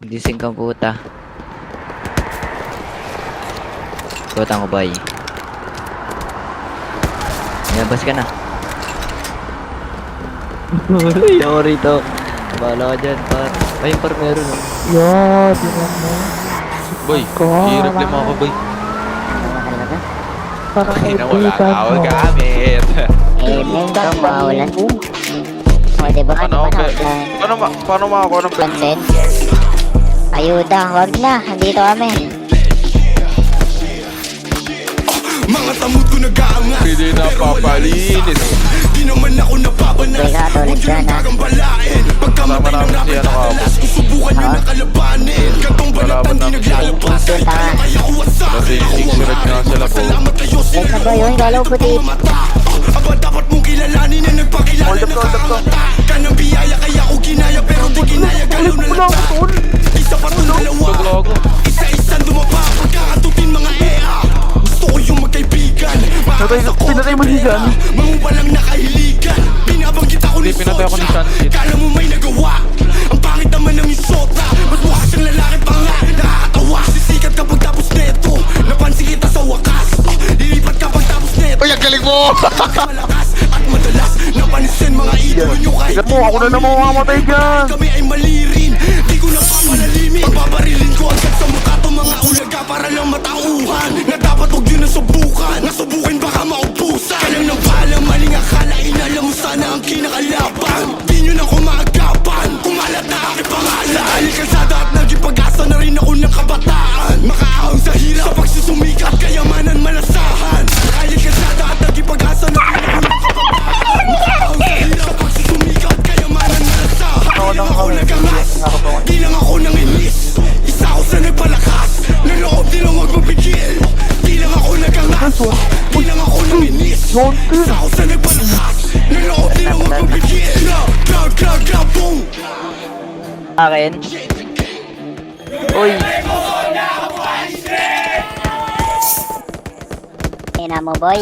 Gising kang puta. Putang ko bay. Nilabas ka na. Ayoko rito. Bahala ka dyan, par. Ay, par meron. Yo, tingnan mo. Boy, i-reply mo ako, boy. Parang Ay na, wala kaibigan ka ako mo. gamit. Ito, maulan. O, diba ka Ano, naman okay. Paano makakuha ng pansin? Ayuda, wag na. Andito kami. Mga tamod ko nag-aangas. Hindi na papalinis. Di naman ako napapanas. Teka, tuloy Huwag ka yun ang na. gagambalain. Pagkamatay ng Kasama namin si ano napakadalas, susubukan nyo na kalabanin. Kantong balatan di naglalabas. Kaya ko wasa. Kasi siksirat nga sila po. Salamat kayo Yes na ba yun? Galaw puti. Aba dapat mong kilalanin na nagpakilala na kakangata. Kanang biyaya kaya ko ginaya pero di ginaya galaw na lata. Isa pa tong dalawa. Gago. Isa-isang dumapa. Pagkakatutin mga ea. Gusto ko yung magkaibigan. Pinatay mo si John. Mangubalang nakahiligan. Binabanggit ako ni Hindi, pinatay ako ni John. Kala mo may nagawa. Ang pangit naman ng isota. Mas mukha siyang lalaki pa nga. Nakakatawa. Sisikat kapag tapos neto. Napansin kita sa wakas. Lilipat kapag tapos neto. Uy, ang galing mo! Malakas at madalas. Napansin mga idol nyo kahit Tingnan mo, ako na naman mamamatay dyan. kami ay mali rin. Di ko na papalalimin. Pagbabarilin ko agad sa mukha to mga ulaga para lang matauhan. Na dapat huwag yun nasubukan. Nasubukin baka maubusan. Kalang nang paalam, maling akala. Inalam mo sana ang kinakalaban. Di nyo na kumagapan. Kumalat na aking pangalan. Dahil kalsada at naging pag-asa na rin ako ng kabataan. Makaahon sa hirap sa pagsusumikat. Kayamanan malasahan. Dahil kalsada at naging pag-asa na rin ako ng kabataan. Makaahon sa hirap sa pagsusumikat. Kayamanan malasahan. Di lang ako nagangas. Di lang ako nanginis. Isa ako sa nagpalakas. Naloob di lang wag mapigil. Di lang ako nagangas. Di lang ako nanginis. Isa ako sa nagpalakas. Naloob di lang wag mapigil. Grab, grab, grab, boom. Akin. Uy. Ina mo, boy.